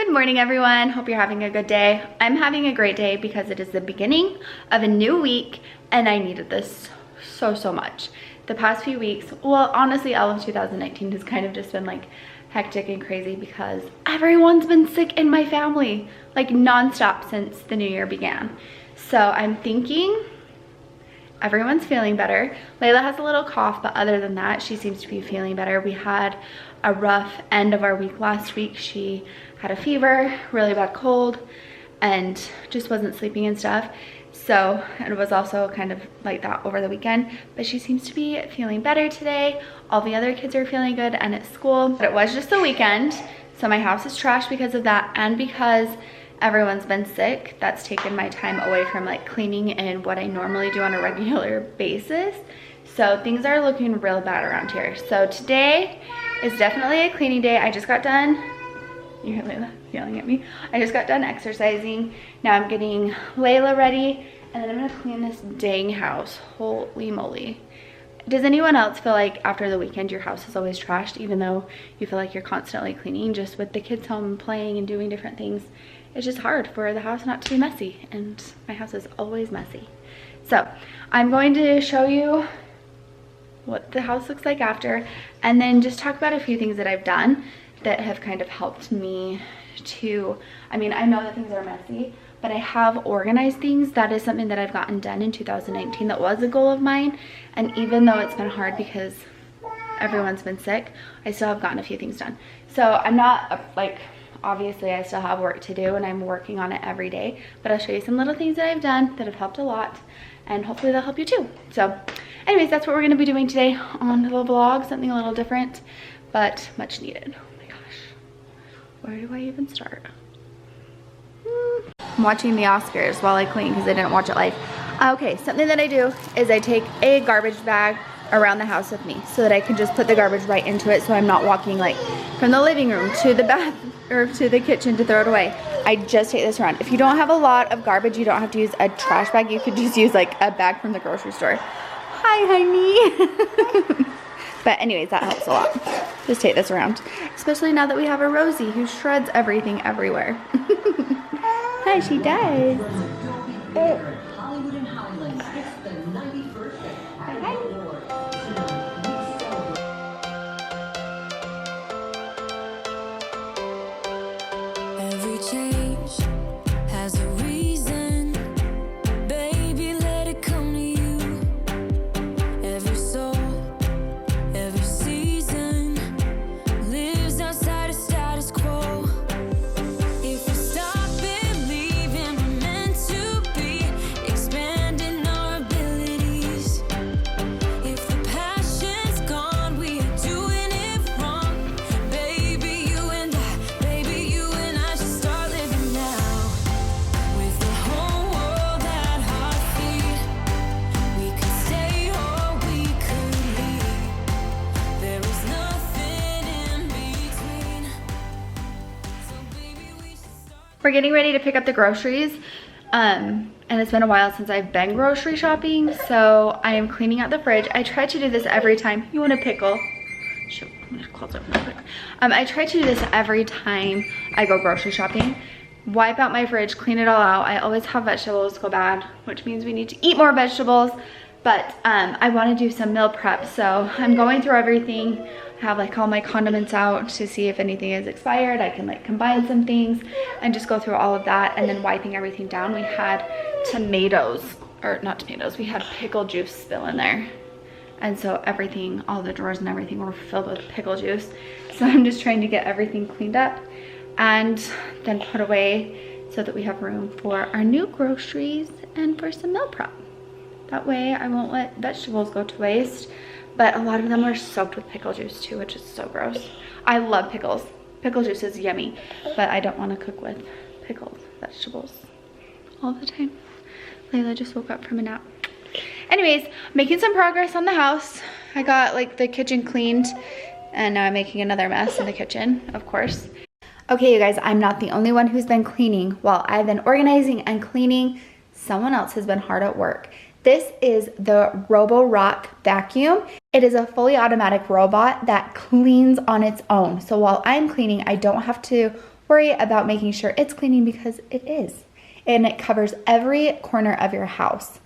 Good morning, everyone. Hope you're having a good day. I'm having a great day because it is the beginning of a new week and I needed this so much. The past few weeks, well, honestly, all of 2019 has kind of just been like hectic and crazy because everyone's been sick in my family, like nonstop since the new year began. So I'm thinking everyone's feeling better. Layla has a little cough, but other than that, she seems to be feeling better. We had a rough end of our week last week. She had a fever, really bad cold, and just wasn't sleeping and stuff. So it was also kind of like that over the weekend, but she seems to be feeling better today. All the other kids are feeling good and at school, but it was just the weekend. So my house is trashed because of that, and because everyone's been sick, that's taken my time away from like cleaning and what I normally do on a regular basis. So things are looking real bad around here. So today is definitely a cleaning day. I just got done, you hear Layla yelling at me. I just got done exercising. Now I'm getting Layla ready and then I'm gonna clean this dang house. Holy moly. Does anyone else feel like after the weekend your house is always trashed, even though you feel like you're constantly cleaning? Just with the kids home and playing and doing different things, it's just hard for the house not to be messy, and my house is always messy. So I'm going to show you what the house looks like after, and then just talk about a few things that I've done that have kind of helped me to, I mean, I know that things are messy, but I have organized things. That is something that I've gotten done in 2019. That was a goal of mine, and even though it's been hard because everyone's been sick, I still have gotten a few things done. So I'm not like, obviously I still have work to do and I'm working on it every day, but I'll show you some little things that I've done that have helped a lot, and hopefully they'll help you too. So anyways, that's what we're gonna be doing today on the vlog, something a little different, but much needed. Oh my gosh, where do I even start? I'm watching the Oscars while I clean because I didn't watch it live. Okay, something that I do is I take a garbage bag around the house with me so that I can just put the garbage right into it, so I'm not walking like from the living room to the bath or to the kitchen to throw it away. I just take this around. If you don't have a lot of garbage, you don't have to use a trash bag. You could just use like a bag from the grocery store. Hi, honey. But anyways, that helps a lot. Just take this around, especially now that we have a Rosie who shreds everything everywhere. Hi, she does. Every change has a reason, baby, let it come to you. Every soul, every season lives outside of status quo. If we stop believing we're meant to be, expanding our abilities. If the passion's gone, we are doing it wrong. Baby, you and I should start living now. With the whole world at our feet, we could stay or we could leave. There is nothing in between. So baby, we should start. We're getting ready to pick up the groceries, and it's been a while since I've been grocery shopping, so I am cleaning out the fridge. I try to do this every time. You want a pickle? Shoot, I'm gonna close it real quick. I try to do this every time I go grocery shopping. Wipe out my fridge, clean it all out. I always have vegetables go bad, which means we need to eat more vegetables, but I want to do some meal prep, so I'm going through everything. I have like all my condiments out to see if anything is expired. I can like combine some things and just go through all of that, and then wiping everything down. We had tomatoes, or not tomatoes, we had pickle juice spill in there, and so everything, all the drawers and everything were filled with pickle juice. So I'm just trying to get everything cleaned up and then put away so that we have room for our new groceries and for some meal prep. That way I won't let vegetables go to waste, but a lot of them are soaked with pickle juice too, which is so gross. I love pickles. Pickle juice is yummy, but I don't want to cook with pickled vegetables all the time. Layla just woke up from a nap. Anyways, making some progress on the house. I got like the kitchen cleaned, and now I'm making another mess in the kitchen, of course. Okay, you guys, I'm not the only one who's been cleaning. While I've been organizing and cleaning, someone else has been hard at work. This is the Robo-Rock vacuum. It is a fully automatic robot that cleans on its own. So while I'm cleaning, I don't have to worry about making sure it's cleaning because it is. And it covers every corner of your house.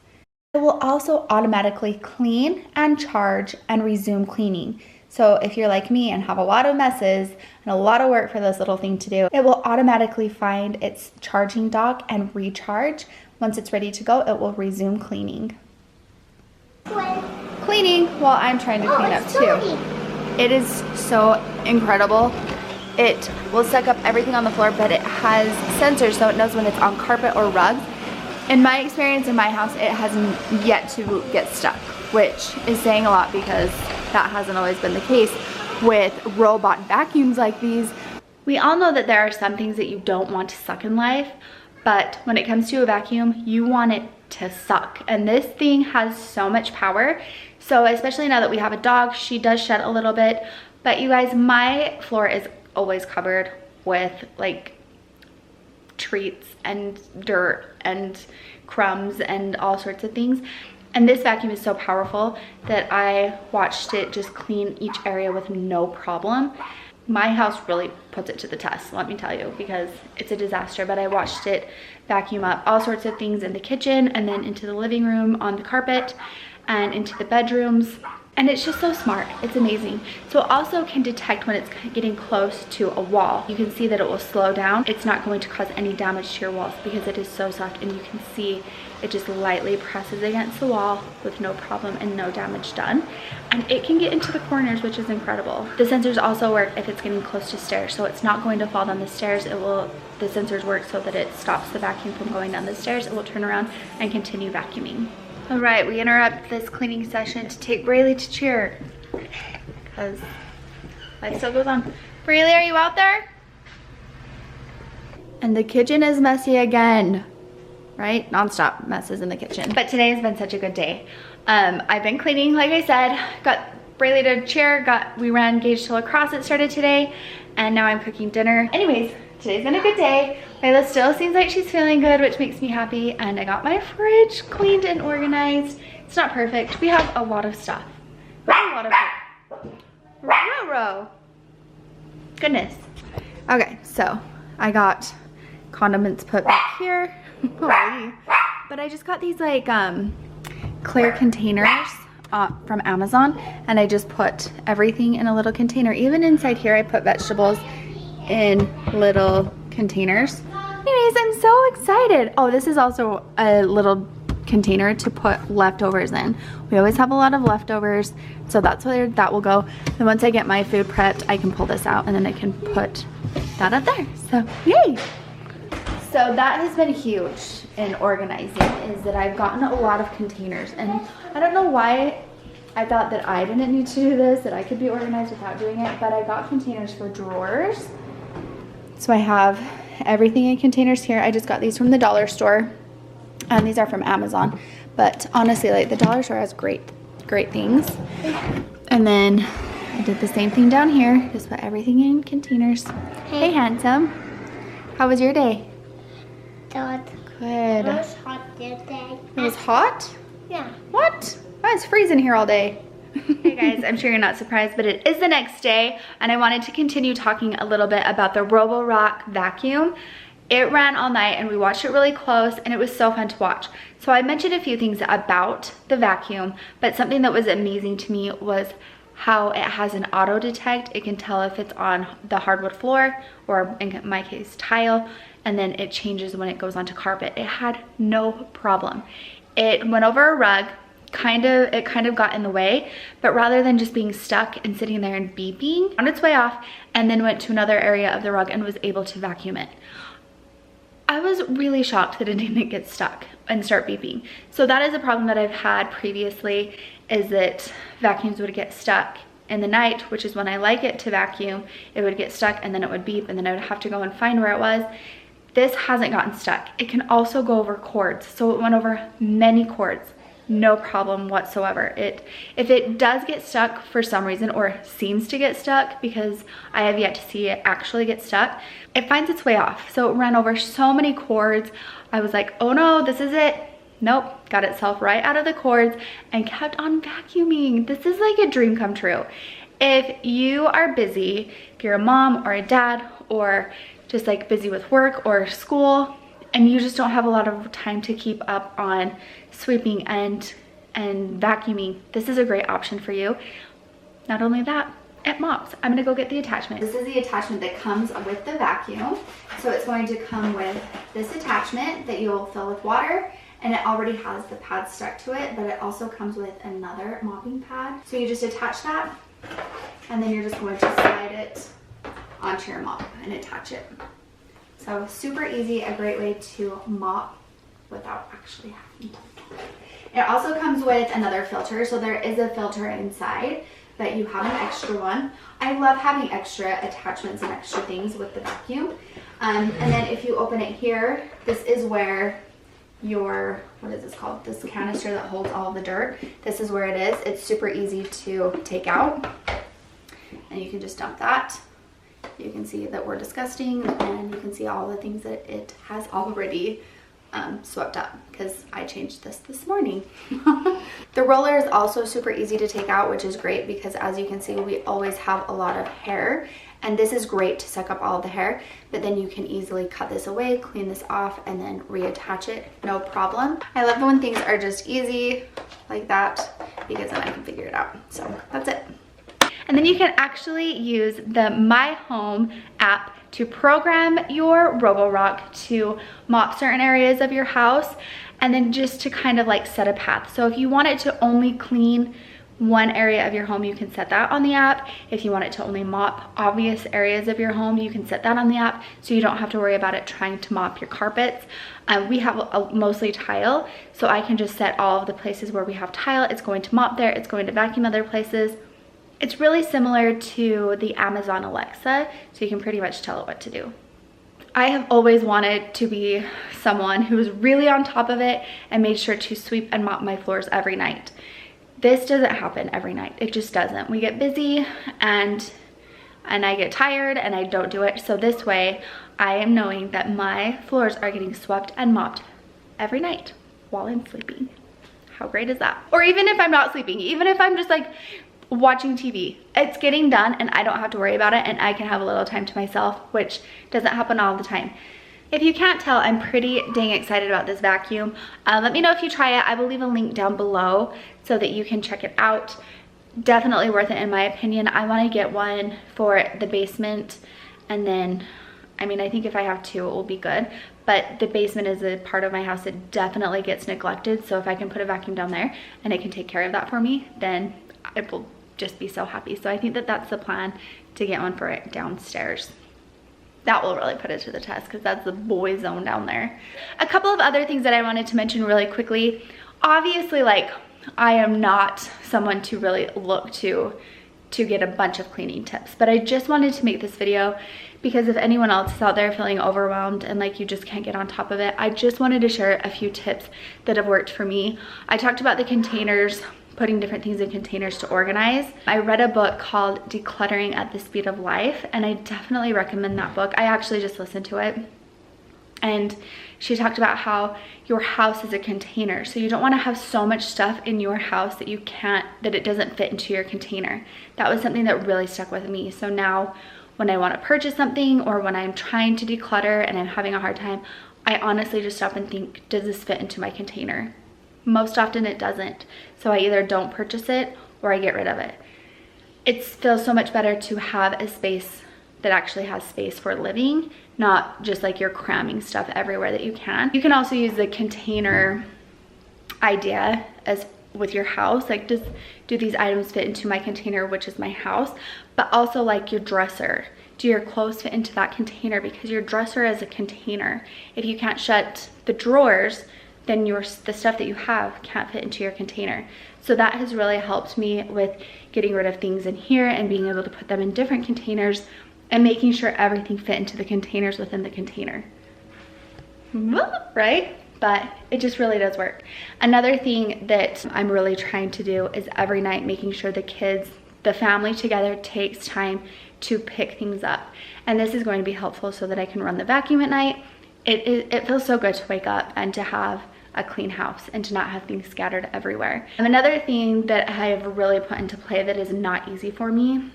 It will also automatically clean and charge and resume cleaning. So if you're like me and have a lot of messes and a lot of work for this little thing to do, it will automatically find its charging dock and recharge. Once it's ready to go, it will resume cleaning. Cleaning while I'm trying to clean up too. It is so incredible. It will suck up everything on the floor, but it has sensors so it knows when it's on carpet or rugs. In my experience in my house, it hasn't yet to get stuck, which is saying a lot because that hasn't always been the case with robot vacuums like these. We all know that there are some things that you don't want to suck in life, but when it comes to a vacuum, you want it to suck. And this thing has so much power. So especially now that we have a dog, she does shed a little bit. But you guys, my floor is always covered with like treats and dirt and crumbs and all sorts of things. And this vacuum is so powerful that I watched it just clean each area with no problem. My house really puts it to the test, let me tell you, because it's a disaster. But I watched it vacuum up all sorts of things in the kitchen and then into the living room on the carpet and into the bedrooms. And it's just so smart. It's amazing. So it also can detect when it's getting close to a wall. You can see that it will slow down. It's not going to cause any damage to your walls because it is so soft, and you can see it just lightly presses against the wall with no problem and no damage done. And it can get into the corners, which is incredible. The sensors also work if it's getting close to stairs, so it's not going to fall down the stairs. The sensors work so that it stops the vacuum from going down the stairs. It will turn around and continue vacuuming. All right, we interrupt this cleaning session to take Braylee to cheer because life still goes on. Braylee, are you out there? And the kitchen is messy again, right? Non-stop messes in the kitchen. But today has been such a good day. I've been cleaning, like I said, got Braylee to cheer, we ran Gage to lacrosse, it started today, and now I'm cooking dinner. Anyways, today's been a good day. Layla still seems like she's feeling good, which makes me happy. And I got my fridge cleaned and organized. It's not perfect. We have a lot of stuff. A lot of Roro. Goodness. Okay, so I got condiments put back here. But I just got these like clear containers from Amazon, and I just put everything in a little container. Even inside here, I put vegetables in little containers. Anyways, I'm so excited. Oh, this is also a little container to put leftovers in. We always have a lot of leftovers, so that's where that will go. And once I get my food prepped, I can pull this out and then I can put that up there. So yay! So that has been huge in organizing, is that I've gotten a lot of containers, and I don't know why I thought that I didn't need to do this, that I could be organized without doing it, but I got containers for drawers. So I have everything in containers here. I just got these from the dollar store, and these are from Amazon. But honestly, like, the dollar store has great things. And then I did the same thing down here. Just put everything in containers. Hey, handsome. How was your day? Good. Good. It was hot today. It was hot? Yeah. What? Oh, it's freezing here all day. Hey guys, I'm sure you're not surprised, but it is the next day, and I wanted to continue talking a little bit about the Roborock vacuum. It ran all night and we watched it really close, and it was so fun to watch. So I mentioned a few things about the vacuum, but something that was amazing to me was how it has an auto detect. It can tell if it's on the hardwood floor, or in my case tile, and then it changes when it goes onto carpet. It had no problem. It went over a rug. It kind of got in the way, but rather than just being stuck and sitting there and beeping, on its way off, and then went to another area of the rug and was able to vacuum it. I was really shocked that it didn't get stuck and start beeping. So that is a problem that I've had previously, is that vacuums would get stuck in the night, which is when I like it to vacuum. It would get stuck and then it would beep, and then I would have to go and find where it was. This hasn't gotten stuck. It can also go over cords. So it went over many cords. No problem whatsoever. If it does get stuck for some reason, or seems to get stuck, because I have yet to see it actually get stuck, it finds its way off. So it ran over so many cords. I was like, oh no, this is it. Nope, got itself right out of the cords and kept on vacuuming. This is like a dream come true. If you are busy, if you're a mom or a dad, or just like busy with work or school and you just don't have a lot of time to keep up on sweeping and vacuuming, this is a great option for you. Not only that, it mops. I'm gonna go get the attachment. This is the attachment that comes with the vacuum. So it's going to come with this attachment that you'll fill with water, and it already has the pad stuck to it, but it also comes with another mopping pad. So you just attach that, and then you're just going to slide it onto your mop and attach it. So super easy, a great way to mop without actually having to. It also comes with another filter, so there is a filter inside, but you have an extra one. I love having extra attachments and extra things with the vacuum. And then if you open it here, this is where your, what is this called? This canister that holds all the dirt. This is where it is. It's super easy to take out. And you can just dump that. You can see that we're disgusting, and you can see all the things that it has already swept up because I changed this morning. The roller is also super easy to take out, which is great because as you can see, we always have a lot of hair, and this is great to suck up all the hair, but then you can easily cut this away, clean this off, and then reattach it, no problem. I love when things are just easy like that because then I can figure it out. So that's it. And then you can actually use the My Home app to program your Roborock to mop certain areas of your house, and then just to kind of like set a path. So if you want it to only clean one area of your home, you can set that on the app. If you want it to only mop obvious areas of your home, you can set that on the app, so you don't have to worry about it trying to mop your carpets. We have mostly tile, so I can just set all of the places where we have tile. It's going to mop there, it's going to vacuum other places. It's really similar to the Amazon Alexa, so you can pretty much tell it what to do. I have always wanted to be someone who's really on top of it and made sure to sweep and mop my floors every night. This doesn't happen every night. It just doesn't. We get busy and I get tired and I don't do it. So this way I am knowing that my floors are getting swept and mopped every night while I'm sleeping. How great is that? Or even if I'm not sleeping, even if I'm just like watching TV, it's getting done and I don't have to worry about it, and I can have a little time to myself, which doesn't happen all the time. If you can't tell, I'm pretty dang excited about this vacuum. Let me know if you try it. I will leave a link down below so that you can check it out. Definitely worth it in my opinion. I want to get one for the basement, and then I mean, I think if I have two it will be good, but the basement is a part of my house that definitely gets neglected, so if I can put a vacuum down there and it can take care of that for me, then I will just be so happy. So I think that that's the plan, to get one for it downstairs. That will really put it to the test because that's the boy zone down there. A couple of other things that I wanted to mention really quickly. Obviously, like, I am not someone to really look to get a bunch of cleaning tips, but I just wanted to make this video because if anyone else is out there feeling overwhelmed and like you just can't get on top of it, I just wanted to share a few tips that have worked for me. I talked about the containers, putting different things in containers to organize. I read a book called Decluttering at the Speed of Life, and I definitely recommend that book. I actually just listened to it, and she talked about how your house is a container, so you don't want to have so much stuff in your house that it doesn't fit into your container. That was something that really stuck with me. So now when I want to purchase something, or when I'm trying to declutter and I'm having a hard time, I honestly just stop and think, does this fit into my container? Most often it doesn't. So I either don't purchase it or I get rid of it. It feels so much better to have a space that actually has space for living, not just like you're cramming stuff everywhere that you can. You can also use the container idea as with your house, like, do these items fit into my container, which is my house? But also like your dresser. Do your clothes fit into that container? Because your dresser is a container. If you can't shut the drawers, then the stuff that you have can't fit into your container. So that has really helped me with getting rid of things in here and being able to put them in different containers and making sure everything fit into the containers within the container. Right? But it just really does work. Another thing that I'm really trying to do is every night making sure the family together takes time to pick things up. And this is going to be helpful so that I can run the vacuum at night. It feels so good to wake up and to have a clean house and to not have things scattered everywhere. And another thing that I have really put into play that is not easy for me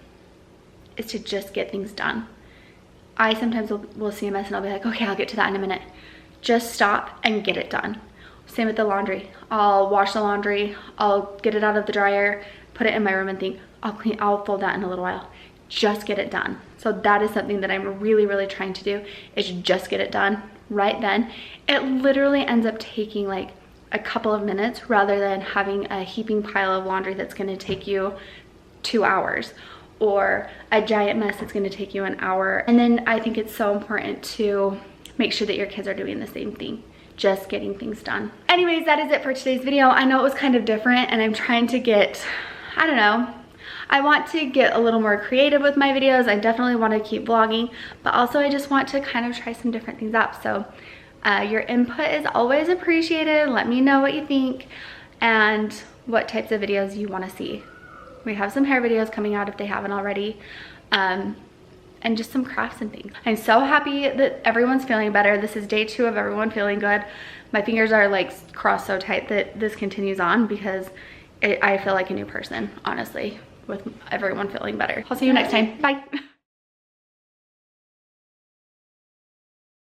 is to just get things done. I sometimes will see a mess and I'll be like, okay, I'll get to that in a minute. Just stop and get it done. Same with the laundry. I'll wash the laundry, I'll get it out of the dryer, put it in my room and think, I'll fold that in a little while. Just get it done. So that is something that I'm really, really trying to do, is just get it done right then. It literally ends up taking like a couple of minutes rather than having a heaping pile of laundry that's gonna take you 2 hours, or a giant mess that's gonna take you an hour. And then I think it's so important to make sure that your kids are doing the same thing, just getting things done. Anyways, that is it for today's video. I know it was kind of different and I'm trying to get, I don't know, I want to get a little more creative with my videos. I definitely want to keep vlogging, but also I just want to kind of try some different things out. So your input is always appreciated. Let me know what you think and what types of videos you want to see. We have some hair videos coming out if they haven't already, and just some crafts and things. I'm so happy that everyone's feeling better. This is day 2 of everyone feeling good. My fingers are like crossed so tight that this continues on because I feel like a new person, honestly, with everyone feeling better. I'll see you next time. Bye.